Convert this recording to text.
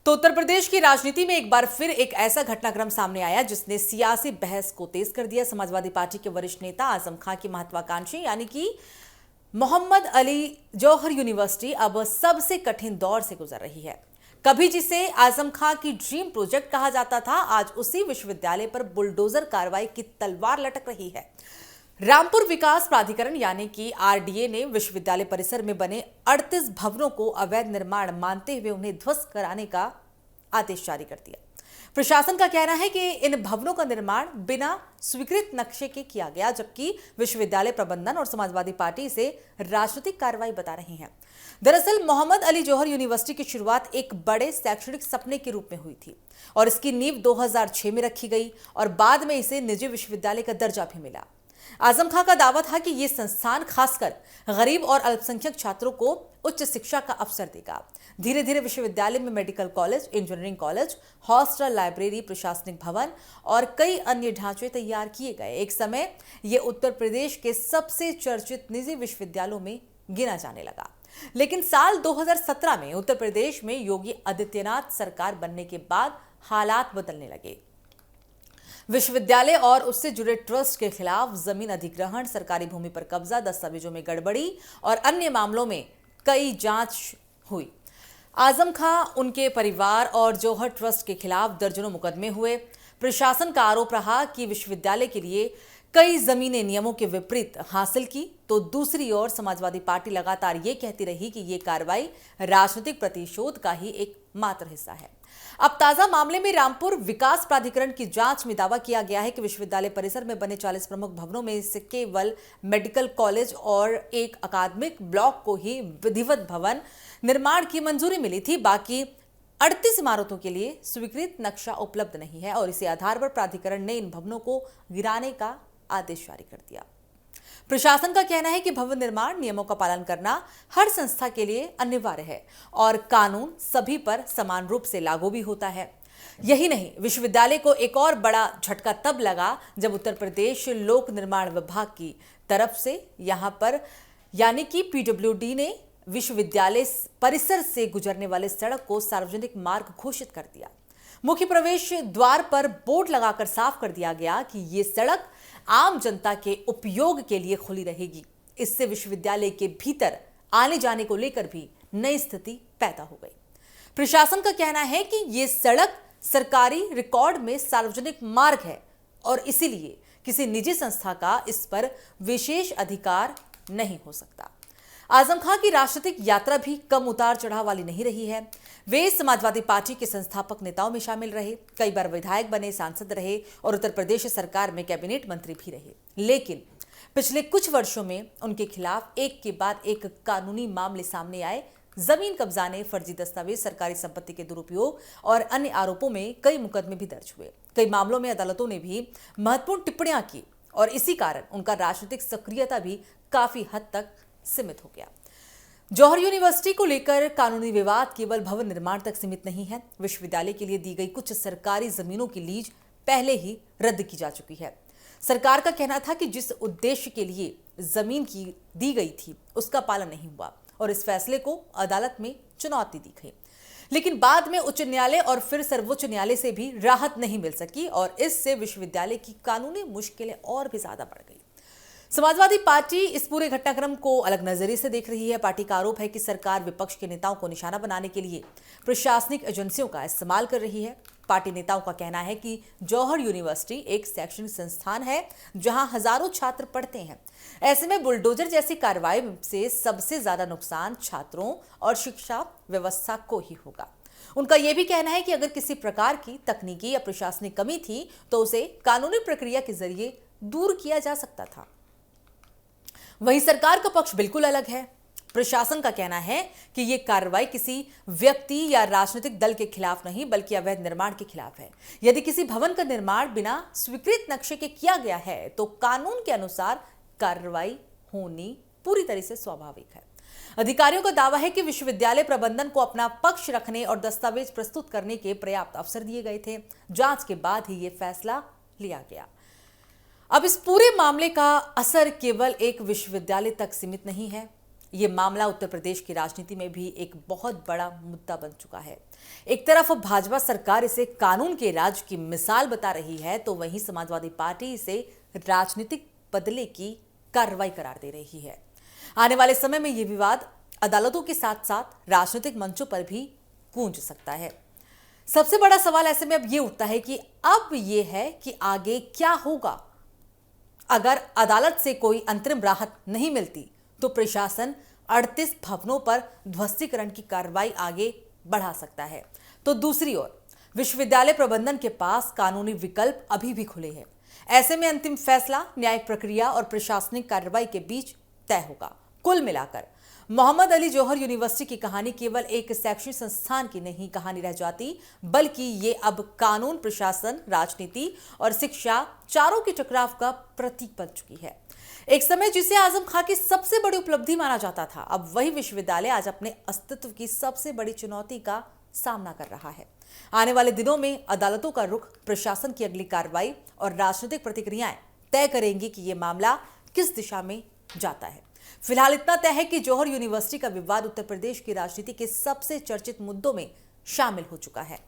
तो उत्तर प्रदेश की राजनीति में एक बार फिर एक ऐसा घटनाक्रम सामने आया जिसने सियासी बहस को तेज कर दिया। समाजवादी पार्टी के वरिष्ठ नेता आजम खां की महत्वाकांक्षी यानी कि मोहम्मद अली जौहर यूनिवर्सिटी अब सबसे कठिन दौर से गुजर रही है। कभी जिसे आजम खां की ड्रीम प्रोजेक्ट कहा जाता था, आज उसी विश्वविद्यालय पर बुलडोजर कार्रवाई की तलवार लटक रही है। रामपुर विकास प्राधिकरण यानी कि आरडीए ने विश्वविद्यालय परिसर में बने 38 भवनों को अवैध निर्माण मानते हुए उन्हें ध्वस्त कराने का आदेश जारी कर दिया। प्रशासन का कहना है कि इन भवनों का निर्माण बिना स्वीकृत नक्शे के किया गया, जबकि विश्वविद्यालय प्रबंधन और समाजवादी पार्टी इसे राजनीतिक कार्रवाई बता रही है। दरअसल मोहम्मद अली जौहर यूनिवर्सिटी की शुरुआत एक बड़े शैक्षणिक सपने के रूप में हुई थी और इसकी नींव 2006 में रखी गई और बाद में इसे निजी विश्वविद्यालय का दर्जा भी मिला। आजम खां का दावा था कि यह संस्थान खासकर गरीब और अल्पसंख्यक छात्रों को उच्च शिक्षा का अवसर देगा। धीरे धीरे विश्वविद्यालय में medical college, engineering college, hostel, library, प्रशासनिक भवन और कई अन्य ढांचे तैयार किए गए। एक समय यह उत्तर प्रदेश के सबसे चर्चित निजी विश्वविद्यालयों में गिना जाने लगा। लेकिन साल 2017 में उत्तर प्रदेश में योगी आदित्यनाथ सरकार बनने के बाद हालात बदलने लगे। विश्वविद्यालय और उससे जुड़े ट्रस्ट के खिलाफ जमीन अधिग्रहण, सरकारी भूमि पर कब्जा, दस्तावेजों में गड़बड़ी और अन्य मामलों में कई जांच हुई। आजम खां, उनके परिवार और जौहर ट्रस्ट के खिलाफ दर्जनों मुकदमे हुए। प्रशासन का आरोप रहा कि विश्वविद्यालय के लिए कई जमीनें नियमों के विपरीत हासिल की, तो दूसरी ओर समाजवादी पार्टी लगातार ये कहती रही कि ये कार्रवाई राजनीतिक प्रतिशोध का ही एक मात्र हिस्सा है। अब ताजा मामले में रामपुर विकास प्राधिकरण की जांच में दावा किया गया है कि विश्वविद्यालय परिसर में बने 40 प्रमुख भवनों में से केवल मेडिकल कॉलेज और एक अकादमिक ब्लॉक को ही विधिवत भवन निर्माण की मंजूरी मिली थी। बाकी 38 इमारतों के लिए स्वीकृत नक्शा उपलब्ध नहीं है और इसी आधार पर प्राधिकरण ने इन भवनों को गिराने का आदेश जारी कर दिया। प्रशासन का कहना है कि भवन निर्माण नियमों का पालन करना हर संस्था के लिए अनिवार्य है और कानून सभी पर समान रूप से लागू भी होता है। यही नहीं, विश्वविद्यालय को एक और बड़ा झटका तब लगा जब उत्तर प्रदेश लोक निर्माण विभाग की तरफ से यहां पर यानी कि पीडब्ल्यूडी ने विश्वविद्यालय परिसर से गुजरने वाले सड़क को सार्वजनिक मार्ग घोषित कर दिया। मुख्य प्रवेश द्वार पर बोर्ड लगाकर साफ कर दिया गया कि यह सड़क आम जनता के उपयोग के लिए खुली रहेगी। इससे विश्वविद्यालय के भीतर आने जाने को लेकर भी नई स्थिति पैदा हो गई। प्रशासन का कहना है कि यह सड़क सरकारी रिकॉर्ड में सार्वजनिक मार्ग है और इसीलिए किसी निजी संस्था का इस पर विशेष अधिकार नहीं हो सकता। आजम खां की राजनीतिक यात्रा भी कम उतार चढ़ाव वाली नहीं रही है। वे समाजवादी पार्टी के संस्थापक नेताओं में शामिल रहे, कई बार विधायक बने, सांसद रहे और उत्तर प्रदेश सरकार में कैबिनेट मंत्री भी रहे। लेकिन पिछले कुछ वर्षों में उनके खिलाफ एक के बाद एक कानूनी मामले सामने आए। जमीन कब्जाने, फर्जी दस्तावेज, सरकारी संपत्ति के दुरुपयोग और अन्य आरोपों में कई मुकदमे भी दर्ज हुए। कई मामलों में अदालतों ने भी महत्वपूर्ण टिप्पणियां की और इसी कारण उनका राजनीतिक सक्रियता भी काफी हद तक सीमित हो गया। जौहर यूनिवर्सिटी को लेकर कानूनी विवाद केवल भवन निर्माण तक सीमित नहीं है। विश्वविद्यालय के लिए दी गई कुछ सरकारी जमीनों की लीज पहले ही रद्द की जा चुकी है। सरकार का कहना था कि जिस उद्देश्य के लिए जमीन की दी गई थी उसका पालन नहीं हुआ और इस फैसले को अदालत में चुनौती दी गई। लेकिन बाद में उच्च न्यायालय और फिर सर्वोच्च न्यायालय से भी राहत नहीं मिल सकी और इससे विश्वविद्यालय की कानूनी मुश्किलें और भी ज्यादा बढ़ गई। समाजवादी पार्टी इस पूरे घटनाक्रम को अलग नजरिए से देख रही है। पार्टी का आरोप है कि सरकार विपक्ष के नेताओं को निशाना बनाने के लिए प्रशासनिक एजेंसियों का इस्तेमाल कर रही है। पार्टी नेताओं का कहना है कि जौहर यूनिवर्सिटी एक शैक्षणिक संस्थान है जहां हजारों छात्र पढ़ते हैं। ऐसे में बुलडोजर जैसी कार्रवाई से सबसे ज्यादा नुकसान छात्रों और शिक्षा व्यवस्था को ही होगा। उनका यह भी कहना है कि अगर किसी प्रकार की तकनीकी या प्रशासनिक कमी थी तो उसे कानूनी प्रक्रिया के जरिए दूर किया जा सकता था। वहीं सरकार का पक्ष बिल्कुल अलग है। प्रशासन का कहना है कि यह कार्रवाई किसी व्यक्ति या राजनीतिक दल के खिलाफ नहीं बल्कि अवैध निर्माण के खिलाफ है। यदि किसी भवन का निर्माण बिना स्वीकृत नक्शे के किया गया है तो कानून के अनुसार कार्रवाई होनी पूरी तरह से स्वाभाविक है। अधिकारियों का दावा है कि विश्वविद्यालय प्रबंधन को अपना पक्ष रखने और दस्तावेज प्रस्तुत करने के पर्याप्त अवसर दिए गए थे। जांच के बाद ही यह फैसला लिया गया। अब इस पूरे मामले का असर केवल एक विश्वविद्यालय तक सीमित नहीं है। ये मामला उत्तर प्रदेश की राजनीति में भी एक बहुत बड़ा मुद्दा बन चुका है। एक तरफ भाजपा सरकार इसे कानून के राज की मिसाल बता रही है, तो वहीं समाजवादी पार्टी इसे राजनीतिक बदले की कार्रवाई करार दे रही है। आने वाले समय में ये विवाद अदालतों के साथ साथ राजनीतिक मंचों पर भी गूंज सकता है। सबसे बड़ा सवाल ऐसे में अब ये उठता है कि अब ये है कि आगे क्या होगा। अगर अदालत से कोई अंतरिम राहत नहीं मिलती तो प्रशासन 38 भवनों पर ध्वस्तीकरण की कार्रवाई आगे बढ़ा सकता है। तो दूसरी ओर विश्वविद्यालय प्रबंधन के पास कानूनी विकल्प अभी भी खुले हैं। ऐसे में अंतिम फैसला न्यायिक प्रक्रिया और प्रशासनिक कार्रवाई के बीच तय होगा। कुल मिलाकर मोहम्मद अली जौहर यूनिवर्सिटी की कहानी केवल एक शैक्षणिक संस्थान की नहीं कहानी रह जाती, बल्कि ये अब कानून, प्रशासन, राजनीति और शिक्षा चारों के टकराव का प्रतीक बन चुकी है। एक समय जिसे आजम खां की सबसे बड़ी उपलब्धि माना जाता था, अब वही विश्वविद्यालय आज अपने अस्तित्व की सबसे बड़ी चुनौती का सामना कर रहा है। आने वाले दिनों में अदालतों का रुख, प्रशासन की अगली कार्रवाई और राजनीतिक प्रतिक्रियाएं तय करेंगी कि यह मामला किस दिशा में जाता है। फिलहाल इतना तय है कि जौहर यूनिवर्सिटी का विवाद उत्तर प्रदेश की राजनीति के सबसे चर्चित मुद्दों में शामिल हो चुका है।